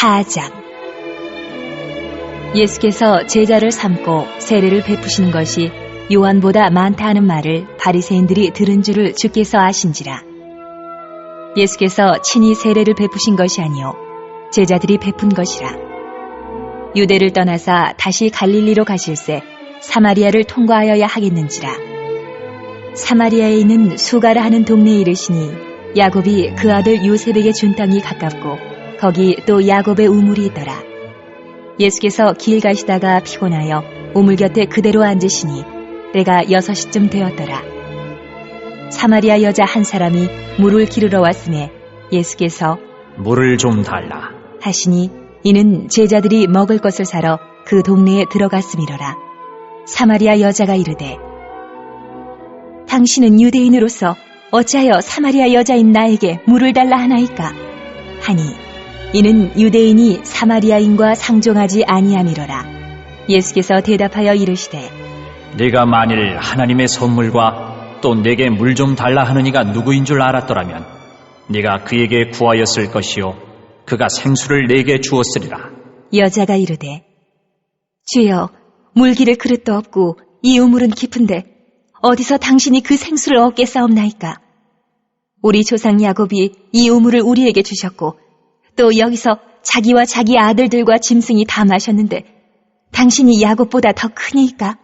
4장. 예수께서 제자를 삼고 세례를 베푸시는 것이 요한보다 많다 하는 말을 바리새인들이 들은 줄을 주께서 아신지라. 예수께서 친히 세례를 베푸신 것이 아니요 제자들이 베푼 것이라. 유대를 떠나사 다시 갈릴리로 가실새 사마리아를 통과하여야 하겠는지라. 사마리아에 있는 수가라 하는 동네에 이르시니 야곱이 그 아들 요셉에게 준 땅이 가깝고 거기 또 야곱의 우물이 있더라. 예수께서 길 가시다가 피곤하여 우물 곁에 그대로 앉으시니 때가 6시쯤 되었더라. 사마리아 여자 한 사람이 물을 기르러 왔음에 예수께서 물을 좀 달라 하시니 이는 제자들이 먹을 것을 사러 그 동네에 들어갔음이로라. 사마리아 여자가 이르되 당신은 유대인으로서 어찌하여 사마리아 여자인 나에게 물을 달라 하나이까 하니 이는 유대인이 사마리아인과 상종하지 아니함이로라. 예수께서 대답하여 이르시되 네가 만일 하나님의 선물과 또 내게 물 좀 달라 하느니가 누구인 줄 알았더라면 네가 그에게 구하였을 것이요 그가 생수를 내게 주었으리라. 여자가 이르되 주여 물 기를 그릇도 없고 이 우물은 깊은데 어디서 당신이 그 생수를 얻겠사옵나이까. 우리 조상 야곱이 이 우물을 우리에게 주셨고 또 여기서 자기와 자기 아들들과 짐승이 다 마셨는데 당신이 야곱보다 더 크니까.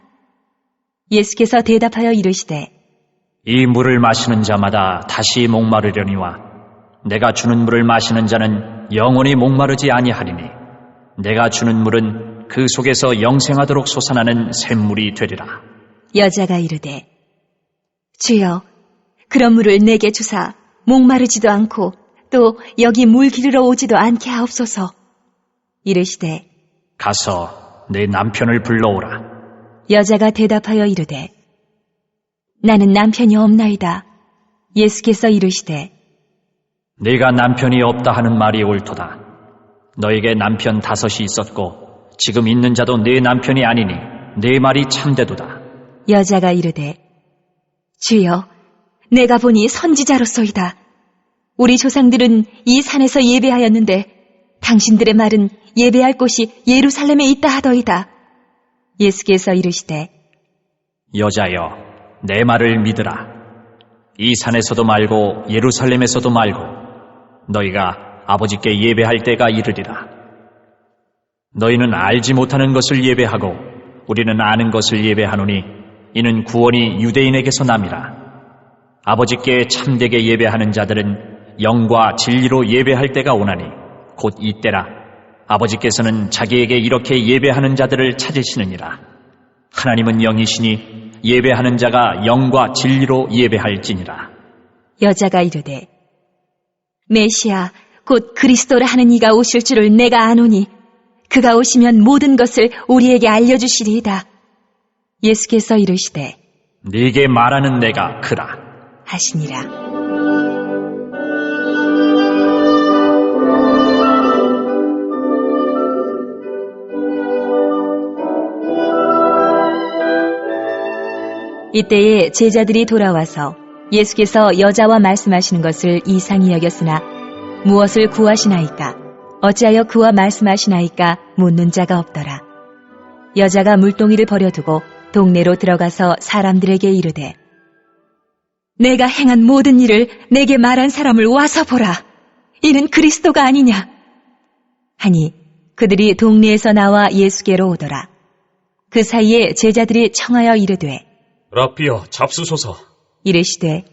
예수께서 대답하여 이르시되 이 물을 마시는 자마다 다시 목마르려니와 내가 주는 물을 마시는 자는 영원히 목마르지 아니하리니 내가 주는 물은 그 속에서 영생하도록 솟아나는 샘물이 되리라. 여자가 이르되 주여 그런 물을 내게 주사 목마르지도 않고 또 여기 물 기르러 오지도 않게 하옵소서. 이르시되 가서 내 남편을 불러오라. 여자가 대답하여 이르되 나는 남편이 없나이다. 예수께서 이르시되 네가 남편이 없다 하는 말이 옳도다. 너에게 남편 5이 있었고 지금 있는 자도 네 남편이 아니니 네 말이 참되도다. 여자가 이르되 주여 내가 보니 선지자로소이다. 우리 조상들은 이 산에서 예배하였는데 당신들의 말은 예배할 곳이 예루살렘에 있다 하더이다. 예수께서 이르시되 여자여 내 말을 믿으라. 이 산에서도 말고 예루살렘에서도 말고 너희가 아버지께 예배할 때가 이르리라. 너희는 알지 못하는 것을 예배하고 우리는 아는 것을 예배하노니 이는 구원이 유대인에게서 남이라. 아버지께 참되게 예배하는 자들은 영과 진리로 예배할 때가 오나니 곧 이때라. 아버지께서는 자기에게 이렇게 예배하는 자들을 찾으시느니라. 하나님은 영이시니 예배하는 자가 영과 진리로 예배할지니라. 여자가 이르되 메시아 곧 그리스도라 하는 이가 오실 줄을 내가 아노니 그가 오시면 모든 것을 우리에게 알려주시리이다. 예수께서 이르시되 네게 말하는 내가 그라 하시니라. 이때에 제자들이 돌아와서 예수께서 여자와 말씀하시는 것을 이상히 여겼으나 무엇을 구하시나이까 어찌하여 그와 말씀하시나이까 묻는 자가 없더라. 여자가 물동이를 버려두고 동네로 들어가서 사람들에게 이르되 내가 행한 모든 일을 내게 말한 사람을 와서 보라. 이는 그리스도가 아니냐 하니 그들이 동네에서 나와 예수께로 오더라. 그 사이에 제자들이 청하여 이르되 랍비여 잡수소서. 이르시되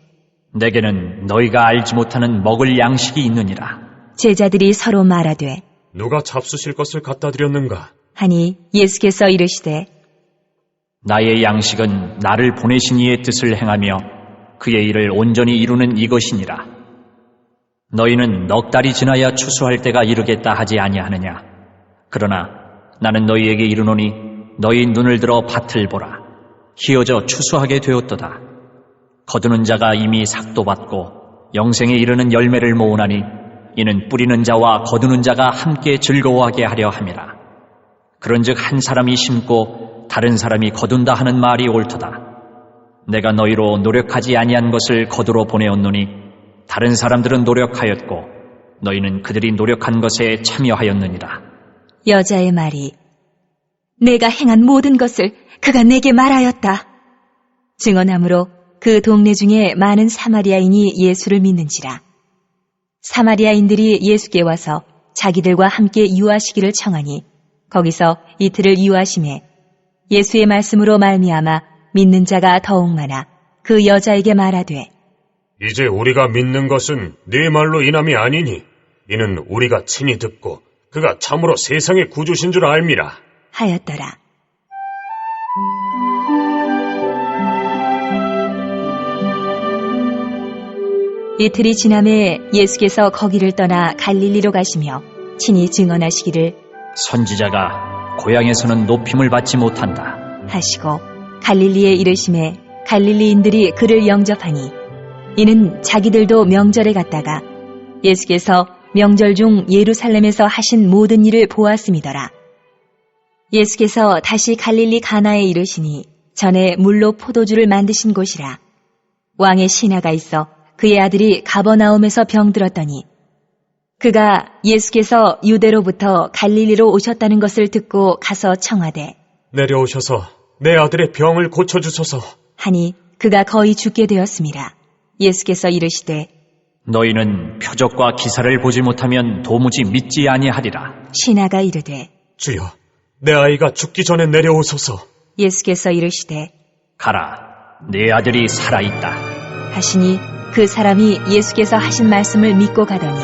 내게는 너희가 알지 못하는 먹을 양식이 있느니라. 제자들이 서로 말하되 누가 잡수실 것을 갖다 드렸는가? 하니 예수께서 이르시되 나의 양식은 나를 보내신 이의 뜻을 행하며 그의 일을 온전히 이루는 이것이니라. 너희는 넉 달이 지나야 추수할 때가 이르겠다 하지 아니하느냐. 그러나 나는 너희에게 이르노니 너희 눈을 들어 밭을 보라. 희어져 추수하게 되었도다. 거두는 자가 이미 삭도 받고 영생에 이르는 열매를 모으나니 이는 뿌리는 자와 거두는 자가 함께 즐거워하게 하려 함이라. 그런즉 한 사람이 심고 다른 사람이 거둔다 하는 말이 옳도다. 내가 너희로 노력하지 아니한 것을 거두러 보내었노니 다른 사람들은 노력하였고 너희는 그들이 노력한 것에 참여하였느니라. 여자의 말이 내가 행한 모든 것을 그가 내게 말하였다. 증언함으로 그 동네 중에 많은 사마리아인이 예수를 믿는지라. 사마리아인들이 예수께 와서 자기들과 함께 유하시기를 청하니 거기서 이틀을 유하심에 예수의 말씀으로 말미암아 믿는 자가 더욱 많아 그 여자에게 말하되 이제 우리가 믿는 것은 네 말로 인함이 아니니 이는 우리가 친히 듣고 그가 참으로 세상의 구주신 줄 알미라 하였더라. 이틀이 지남에 예수께서 거기를 떠나 갈릴리로 가시며 친히 증언하시기를 선지자가 고향에서는 높임을 받지 못한다. 하시고 갈릴리에 이르심에 갈릴리인들이 그를 영접하니 이는 자기들도 명절에 갔다가 예수께서 명절 중 예루살렘에서 하신 모든 일을 보았음이더라. 예수께서 다시 갈릴리 가나에 이르시니 전에 물로 포도주를 만드신 곳이라. 왕의 신하가 있어 그의 아들이 가버나움에서 병들었더니 그가 예수께서 유대로부터 갈릴리로 오셨다는 것을 듣고 가서 청하되 내려오셔서 내 아들의 병을 고쳐주소서. 하니 그가 거의 죽게 되었음이라. 예수께서 이르시되 너희는 표적과 기사를 보지 못하면 도무지 믿지 아니하리라. 신하가 이르되 주여, 내 아이가 죽기 전에 내려오소서. 예수께서 이르시되 가라, 네 아들이 살아있다. 하시니 그 사람이 예수께서 하신 말씀을 믿고 가더니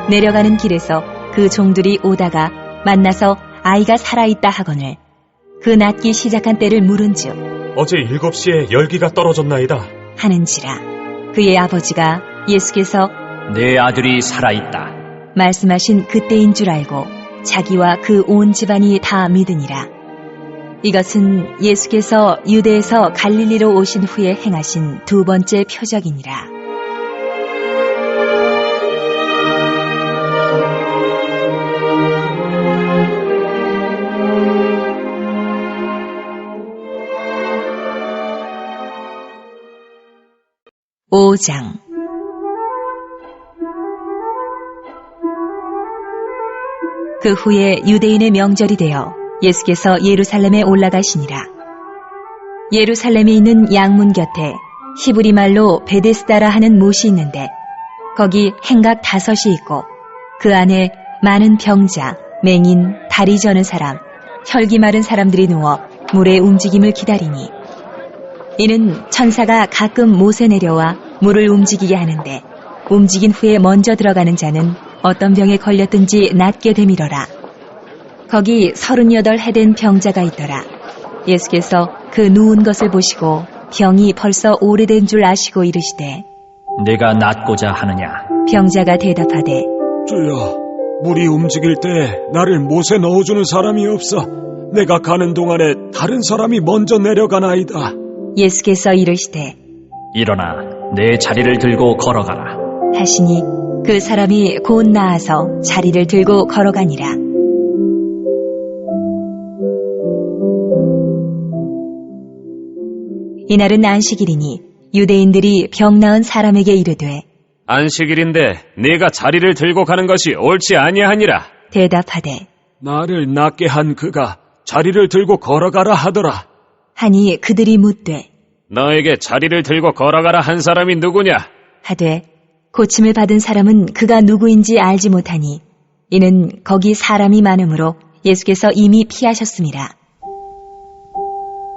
내려가는 길에서 그 종들이 오다가 만나서 아이가 살아있다 하거늘 그 낫기 시작한 때를 물은즉 어제 7시에 열기가 떨어졌나이다. 하는지라. 그의 아버지가 예수께서 내 아들이 살아있다. 말씀하신 그때인 줄 알고 자기와 그 온 집안이 다 믿으니라. 이것은 예수께서 유대에서 갈릴리로 오신 후에 행하신 두 번째 표적이니라. 오장 그 후에 유대인의 명절이 되어 예수께서 예루살렘에 올라가시니라. 예루살렘에 있는 양문 곁에 히브리 말로 베데스다라 하는 못이 있는데 거기 행각 5이 있고 그 안에 많은 병자, 맹인, 다리 저는 사람, 혈기 마른 사람들이 누워 물의 움직임을 기다리니 이는 천사가 가끔 못에 내려와 물을 움직이게 하는데 움직인 후에 먼저 들어가는 자는 어떤 병에 걸렸든지 낫게 되밀어라. 거기 38해 된 병자가 있더라. 예수께서 그 누운 것을 보시고 병이 벌써 오래된 줄 아시고 이르시되 내가 낫고자 하느냐? 병자가 대답하되 주여, 물이 움직일 때 나를 못에 넣어주는 사람이 없어 내가 가는 동안에 다른 사람이 먼저 내려가나이다. 예수께서 이르시되 일어나 내 자리를 들고 걸어가라. 하시니 그 사람이 곧 나아서 자리를 들고 걸어가니라. 이날은 안식일이니 유대인들이 병 나은 사람에게 이르되 안식일인데 네가 자리를 들고 가는 것이 옳지 아니하니라. 대답하되 나를 낫게 한 그가 자리를 들고 걸어가라 하더라. 하니 그들이 묻되 너에게 자리를 들고 걸어가라 한 사람이 누구냐? 하되 고침을 받은 사람은 그가 누구인지 알지 못하니 이는 거기 사람이 많으므로 예수께서 이미 피하셨습니다.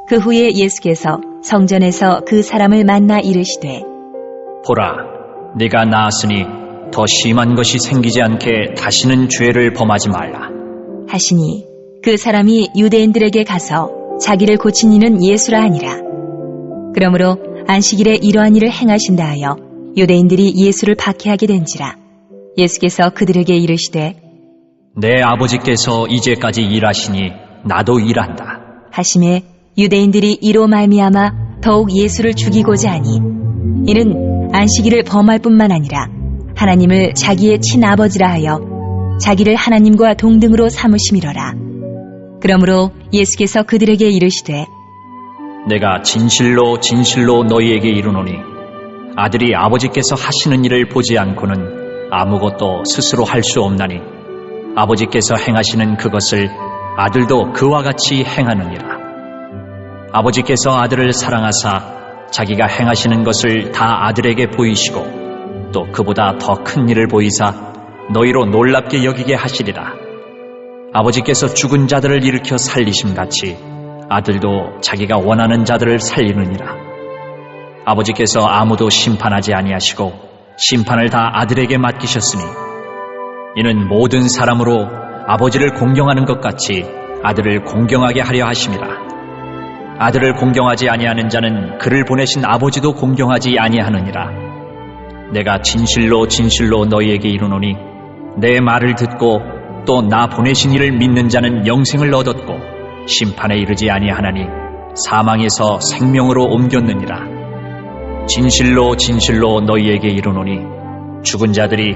그 후에 예수께서 성전에서 그 사람을 만나 이르시되 보라, 네가 나았으니 더 심한 것이 생기지 않게 다시는 죄를 범하지 말라. 하시니 그 사람이 유대인들에게 가서 자기를 고친 이는 예수라 하니라. 그러므로 안식일에 이러한 일을 행하신다 하여 유대인들이 예수를 박해하게 된지라. 예수께서 그들에게 이르시되 내 아버지께서 이제까지 일하시니 나도 일한다. 하심에 유대인들이 이로 말미암아 더욱 예수를 죽이고자 하니 이는 안식일을 범할 뿐만 아니라 하나님을 자기의 친아버지라 하여 자기를 하나님과 동등으로 삼으심이러라. 그러므로 예수께서 그들에게 이르시되 내가 진실로 진실로 너희에게 이르노니 아들이 아버지께서 하시는 일을 보지 않고는 아무것도 스스로 할 수 없나니 아버지께서 행하시는 그것을 아들도 그와 같이 행하느니라. 아버지께서 아들을 사랑하사 자기가 행하시는 것을 다 아들에게 보이시고 또 그보다 더 큰 일을 보이사 너희로 놀랍게 여기게 하시리라. 아버지께서 죽은 자들을 일으켜 살리심같이 아들도 자기가 원하는 자들을 살리느니라. 아버지께서 아무도 심판하지 아니하시고 심판을 다 아들에게 맡기셨으니 이는 모든 사람으로 아버지를 공경하는 것 같이 아들을 공경하게 하려 하심이라. 아들을 공경하지 아니하는 자는 그를 보내신 아버지도 공경하지 아니하느니라. 내가 진실로 진실로 너희에게 이르노니 내 말을 듣고 또 나 보내신 이를 믿는 자는 영생을 얻었고 심판에 이르지 아니하나니 사망에서 생명으로 옮겼느니라. 진실로 진실로 너희에게 이르노니 죽은 자들이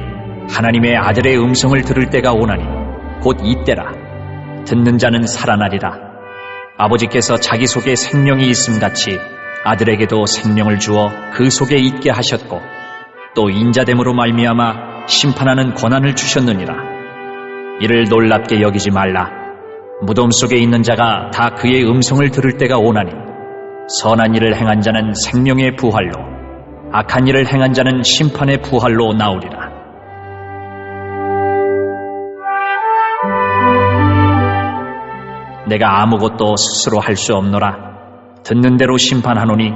하나님의 아들의 음성을 들을 때가 오나니 곧 이때라. 듣는 자는 살아나리라. 아버지께서 자기 속에 생명이 있음같이 아들에게도 생명을 주어 그 속에 있게 하셨고 또 인자됨으로 말미암아 심판하는 권한을 주셨느니라. 이를 놀랍게 여기지 말라. 무덤 속에 있는 자가 다 그의 음성을 들을 때가 오나니 선한 일을 행한 자는 생명의 부활로 악한 일을 행한 자는 심판의 부활로 나오리라. 내가 아무것도 스스로 할 수 없노라. 듣는 대로 심판하노니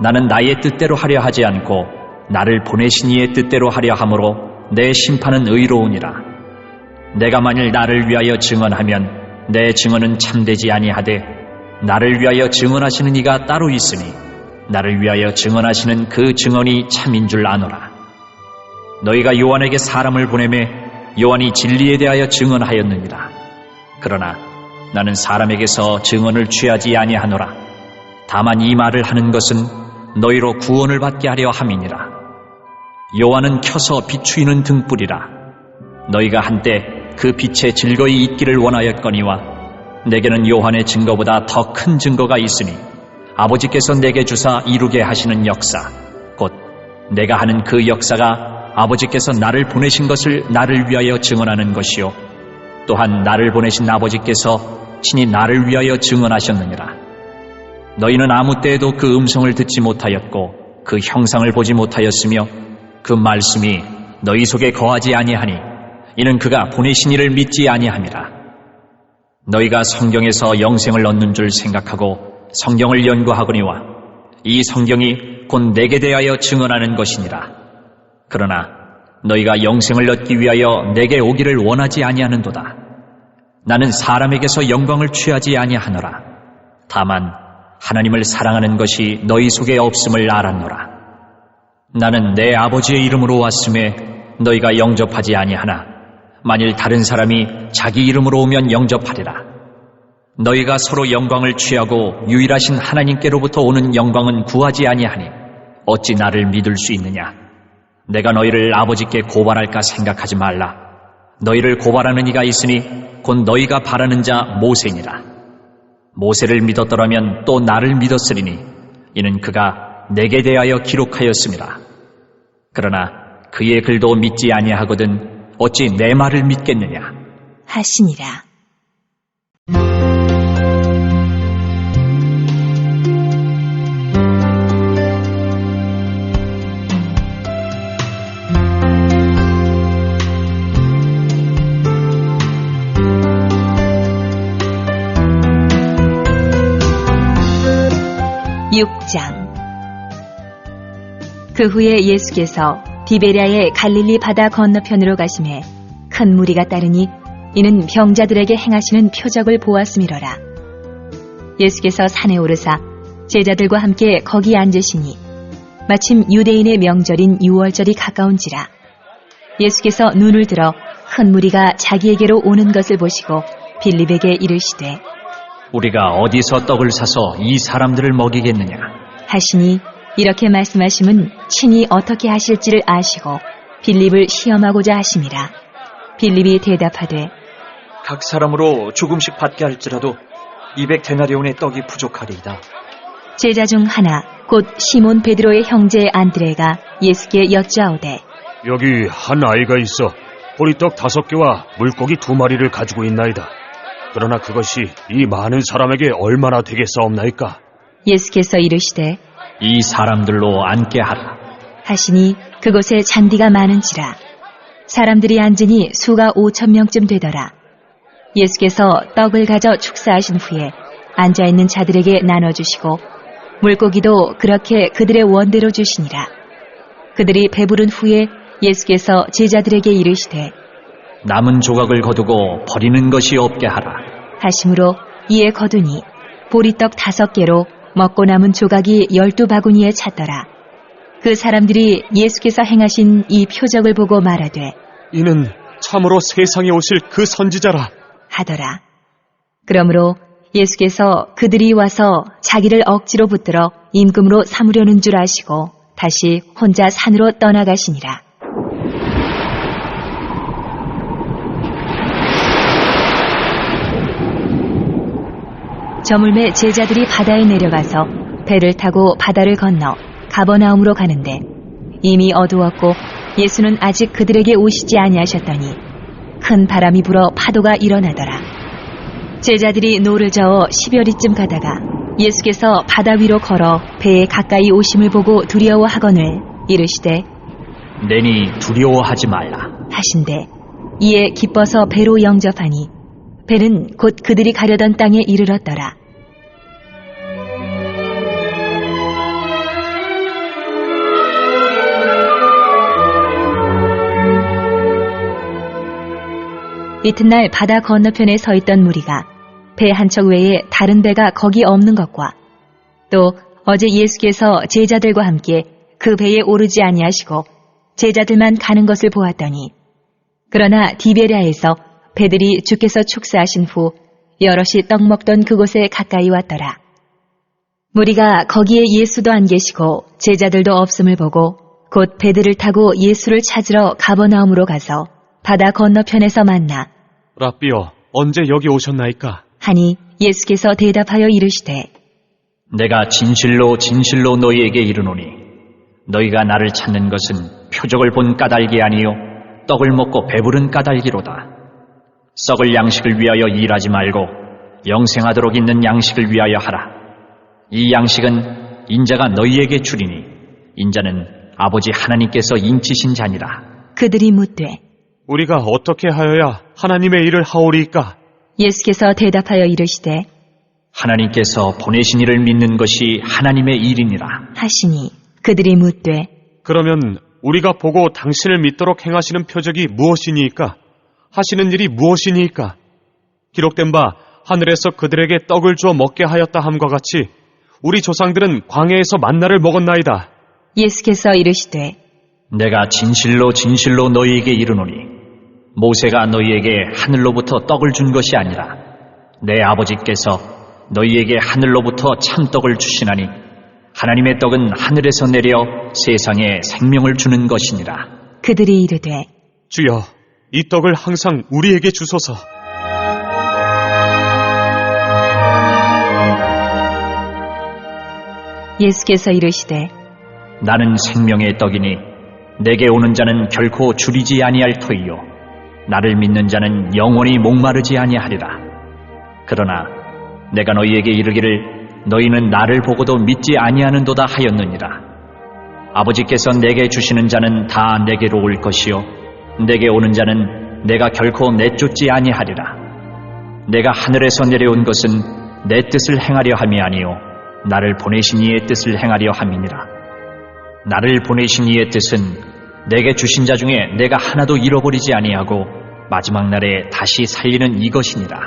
나는 나의 뜻대로 하려 하지 않고 나를 보내신 이의 뜻대로 하려 함으로 내 심판은 의로우니라. 내가 만일 나를 위하여 증언하면 내 증언은 참되지 아니하되 나를 위하여 증언하시는 이가 따로 있으니 나를 위하여 증언하시는 그 증언이 참인 줄 아노라. 너희가 요한에게 사람을 보내매 요한이 진리에 대하여 증언하였느니라. 그러나 나는 사람에게서 증언을 취하지 아니하노라. 다만 이 말을 하는 것은 너희로 구원을 받게 하려 함이니라. 요한은 켜서 비추이는 등불이라. 너희가 한때 그 빛에 즐거이 있기를 원하였거니와 내게는 요한의 증거보다 더 큰 증거가 있으니 아버지께서 내게 주사 이루게 하시는 역사 곧 내가 하는 그 역사가 아버지께서 나를 보내신 것을 나를 위하여 증언하는 것이요 또한 나를 보내신 아버지께서 친히 나를 위하여 증언하셨느니라. 너희는 아무 때에도 그 음성을 듣지 못하였고 그 형상을 보지 못하였으며 그 말씀이 너희 속에 거하지 아니하니 이는 그가 보내신 이를 믿지 아니함이라. 너희가 성경에서 영생을 얻는 줄 생각하고 성경을 연구하거니와 이 성경이 곧 내게 대하여 증언하는 것이니라. 그러나 너희가 영생을 얻기 위하여 내게 오기를 원하지 아니하는도다. 나는 사람에게서 영광을 취하지 아니하노라. 다만 하나님을 사랑하는 것이 너희 속에 없음을 알았노라. 나는 내 아버지의 이름으로 왔음에 너희가 영접하지 아니하나 만일 다른 사람이 자기 이름으로 오면 영접하리라. 너희가 서로 영광을 취하고 유일하신 하나님께로부터 오는 영광은 구하지 아니하니 어찌 나를 믿을 수 있느냐. 내가 너희를 아버지께 고발할까 생각하지 말라. 너희를 고발하는 이가 있으니 곧 너희가 바라는 자 모세니라. 모세를 믿었더라면 또 나를 믿었으리니 이는 그가 내게 대하여 기록하였음이라. 그러나 그의 글도 믿지 아니하거든 어찌 내 말을 믿겠느냐 하시니라. 그 후에 예수께서 디베랴의 갈릴리 바다 건너편으로 가시매 큰 무리가 따르니 이는 병자들에게 행하시는 표적을 보았음이로라. 예수께서 산에 오르사 제자들과 함께 거기 앉으시니 마침 유대인의 명절인 유월절이 가까운지라. 예수께서 눈을 들어 큰 무리가 자기에게로 오는 것을 보시고 빌립에게 이르시되 우리가 어디서 떡을 사서 이 사람들을 먹이겠느냐 하시니 이렇게 말씀하심은 친히 어떻게 하실지를 아시고 빌립을 시험하고자 하심이라. 빌립이 대답하되 각 사람으로 조금씩 받게 할지라도 200데나리온의 떡이 부족하리이다. 제자 중 하나 곧 시몬 베드로의 형제 안드레가 예수께 여짜오되 여기 한 아이가 있어 보리떡 5개와 물고기 2마리를 가지고 있나이다. 그러나 그것이 이 많은 사람에게 얼마나 되겠사옵나이까? 예수께서 이르시되 이 사람들로 앉게 하라. 하시니 그곳에 잔디가 많은지라 사람들이 앉으니 수가 5,000명쯤 되더라. 예수께서 떡을 가져 축사하신 후에 앉아있는 자들에게 나눠주시고 물고기도 그렇게 그들의 원대로 주시니라. 그들이 배부른 후에 예수께서 제자들에게 이르시되 남은 조각을 거두고 버리는 것이 없게 하라. 하심으로 이에 거두니 보리떡 5개로 먹고 남은 조각이 12바구니에 찼더라. 그 사람들이 예수께서 행하신 이 표적을 보고 말하되 이는 참으로 세상에 오실 그 선지자라 하더라. 그러므로 예수께서 그들이 와서 자기를 억지로 붙들어 임금으로 삼으려는 줄 아시고 다시 혼자 산으로 떠나가시니라. 저물매 제자들이 바다에 내려가서 배를 타고 바다를 건너 가버나움으로 가는데 이미 어두웠고 예수는 아직 그들에게 오시지 아니하셨더니 큰 바람이 불어 파도가 일어나더라. 제자들이 노를 저어 10여리쯤 가다가 예수께서 바다 위로 걸어 배에 가까이 오심을 보고 두려워하거늘 이르시되 내니 두려워하지 말라. 하신대 이에 기뻐서 배로 영접하니 배는 곧 그들이 가려던 땅에 이르렀더라. 이튿날 바다 건너편에 서 있던 무리가 배 한 척 외에 다른 배가 거기 없는 것과 또 어제 예수께서 제자들과 함께 그 배에 오르지 아니하시고 제자들만 가는 것을 보았더니 그러나 디베랴에서 배들이 주께서 축사하신 후 여럿이 떡 먹던 그곳에 가까이 왔더라. 무리가 거기에 예수도 안 계시고 제자들도 없음을 보고 곧 배들을 타고 예수를 찾으러 가버나움으로 가서 바다 건너편에서 만나 라삐여 언제 여기 오셨나이까? 하니 예수께서 대답하여 이르시되 내가 진실로 진실로 너희에게 이르노니 너희가 나를 찾는 것은 표적을 본 까닭이 아니요 떡을 먹고 배부른 까닭이로다. 썩을 양식을 위하여 일하지 말고 영생하도록 있는 양식을 위하여 하라. 이 양식은 인자가 너희에게 주리니 인자는 아버지 하나님께서 인치신 자니라. 그들이 묻되 우리가 어떻게 하여야 하나님의 일을 하오리이까? 예수께서 대답하여 이르시되 하나님께서 보내신 이를 믿는 것이 하나님의 일이니라. 하시니 그들이 묻되 그러면 우리가 보고 당신을 믿도록 행하시는 표적이 무엇이니이까? 하시는 일이 무엇이니이까? 기록된 바 하늘에서 그들에게 떡을 주어 먹게 하였다 함과 같이 우리 조상들은 광야에서 만나를 먹었나이다. 예수께서 이르시되 내가 진실로 진실로 너희에게 이르노니 모세가 너희에게 하늘로부터 떡을 준 것이 아니라 내 아버지께서 너희에게 하늘로부터 참떡을 주시나니 하나님의 떡은 하늘에서 내려 세상에 생명을 주는 것이니라. 그들이 이르되 주여 이 떡을 항상 우리에게 주소서. 예수께서 이르시되 나는 생명의 떡이니 내게 오는 자는 결코 줄이지 아니할 터이요 나를 믿는 자는 영원히 목마르지 아니하리라. 그러나 내가 너희에게 이르기를 너희는 나를 보고도 믿지 아니하는도다 하였느니라. 아버지께서 내게 주시는 자는 다 내게로 올 것이요 내게 오는 자는 내가 결코 내쫓지 아니하리라. 내가 하늘에서 내려온 것은 내 뜻을 행하려 함이 아니요 나를 보내신 이의 뜻을 행하려 함이니라. 나를 보내신 이의 뜻은 내게 주신 자 중에 내가 하나도 잃어버리지 아니하고 마지막 날에 다시 살리는 이것이니라.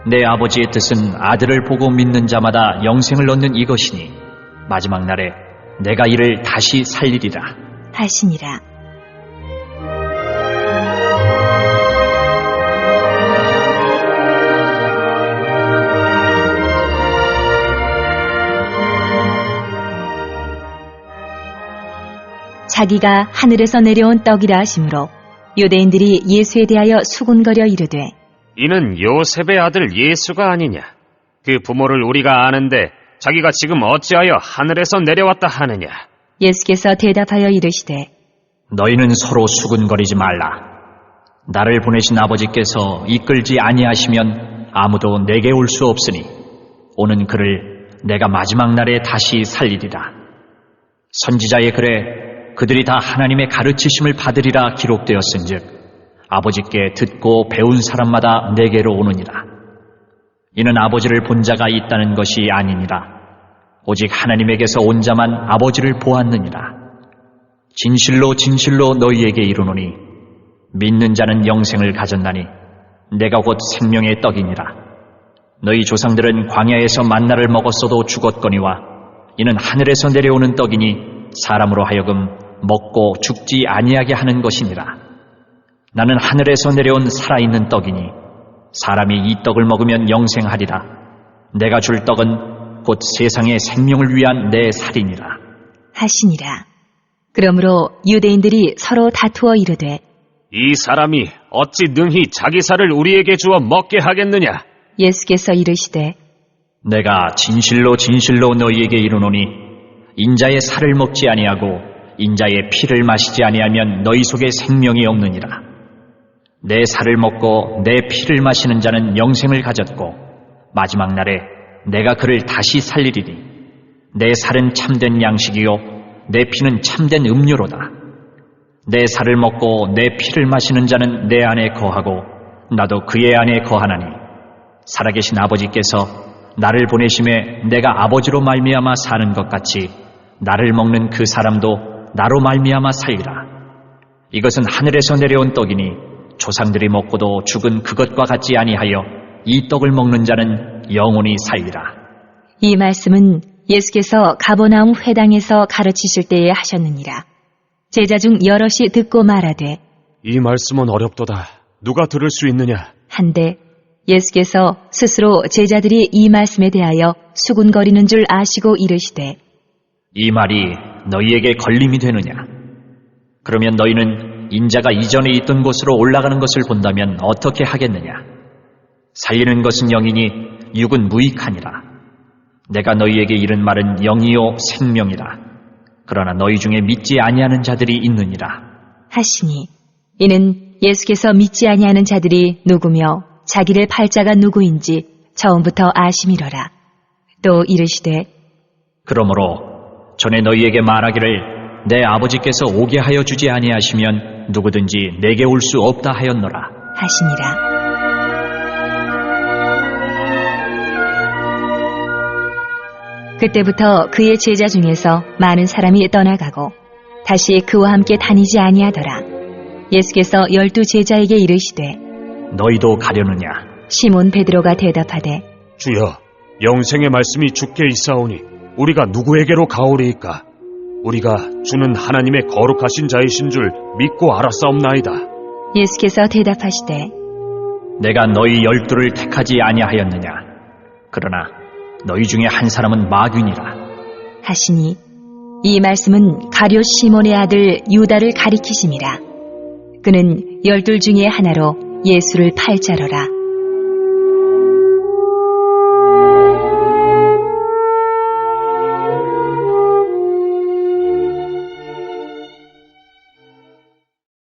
내 아버지의 뜻은 아들을 보고 믿는 자마다 영생을 얻는 이것이니 마지막 날에 내가 이를 다시 살리리라. 하시니라. 자기가 하늘에서 내려온 떡이라 하시므로 유대인들이 예수에 대하여 수군거려 이르되 이는 요셉의 아들 예수가 아니냐? 그 부모를 우리가 아는데 자기가 지금 어찌하여 하늘에서 내려왔다 하느냐? 예수께서 대답하여 이르시되 너희는 서로 수군거리지 말라. 나를 보내신 아버지께서 이끌지 아니하시면 아무도 내게 올 수 없으니 오는 그를 내가 마지막 날에 다시 살리리라. 선지자의 글에 그들이 다 하나님의 가르치심을 받으리라 기록되었은즉 아버지께 듣고 배운 사람마다 내게로 오느니라. 이는 아버지를 본 자가 있다는 것이 아니니라. 오직 하나님에게서 온 자만 아버지를 보았느니라. 진실로 진실로 너희에게 이르노니 믿는 자는 영생을 가졌나니 내가 곧 생명의 떡이니라. 너희 조상들은 광야에서 만나를 먹었어도 죽었거니와 이는 하늘에서 내려오는 떡이니 사람으로 하여금 먹고 죽지 아니하게 하는 것이니라. 나는 하늘에서 내려온 살아있는 떡이니 사람이 이 떡을 먹으면 영생하리라. 내가 줄 떡은 곧 세상의 생명을 위한 내 살이니라. 하시니라. 그러므로 유대인들이 서로 다투어 이르되 이 사람이 어찌 능히 자기 살을 우리에게 주어 먹게 하겠느냐? 예수께서 이르시되 내가 진실로 진실로 너희에게 이르노니 인자의 살을 먹지 아니하고 인자의 피를 마시지 아니하면 너희 속에 생명이 없느니라. 내 살을 먹고 내 피를 마시는 자는 영생을 가졌고 마지막 날에 내가 그를 다시 살리리니 내 살은 참된 양식이요 내 피는 참된 음료로다. 내 살을 먹고 내 피를 마시는 자는 내 안에 거하고 나도 그의 안에 거하나니 살아계신 아버지께서 나를 보내심에 내가 아버지로 말미암아 사는 것 같이 나를 먹는 그 사람도 나로 말미암아 살리라. 이것은 하늘에서 내려온 떡이니 조상들이 먹고도 죽은 그것과 같지 아니하여 이 떡을 먹는 자는 영원히 살리라. 이 말씀은 예수께서 가버나움 회당에서 가르치실 때에 하셨느니라. 제자 중 여럿이 듣고 말하되 이 말씀은 어렵도다. 누가 들을 수 있느냐? 한데 예수께서 스스로 제자들이 이 말씀에 대하여 수군거리는 줄 아시고 이르시되 이 말이 너희에게 걸림이 되느냐? 그러면 너희는 인자가 이전에 있던 곳으로 올라가는 것을 본다면 어떻게 하겠느냐? 살리는 것은 영이니 육은 무익하니라. 내가 너희에게 이른 말은 영이요 생명이라. 그러나 너희 중에 믿지 아니하는 자들이 있느니라. 하시니 이는 예수께서 믿지 아니하는 자들이 누구며 자기를 팔 자가 누구인지 처음부터 아심이러라. 또 이르시되 그러므로 전에 너희에게 말하기를 내 아버지께서 오게 하여 주지 아니하시면 누구든지 내게 올 수 없다 하였노라. 하시니라. 그때부터 그의 제자 중에서 많은 사람이 떠나가고 다시 그와 함께 다니지 아니하더라. 예수께서 12 제자에게 이르시되 너희도 가려느냐? 시몬 베드로가 대답하되 주여, 영생의 말씀이 주께 있사오니 우리가 누구에게로 가오리이까? 우리가 주는 하나님의 거룩하신 자이신 줄 믿고 알았사옵나이다. 예수께서 대답하시되 내가 너희 12를 택하지 아니하였느냐? 그러나 너희 중에 한 사람은 마귀니라. 하시니 이 말씀은 가룟 시몬의 아들 유다를 가리키심이라. 그는 12 중에 하나로 예수를 팔자러라.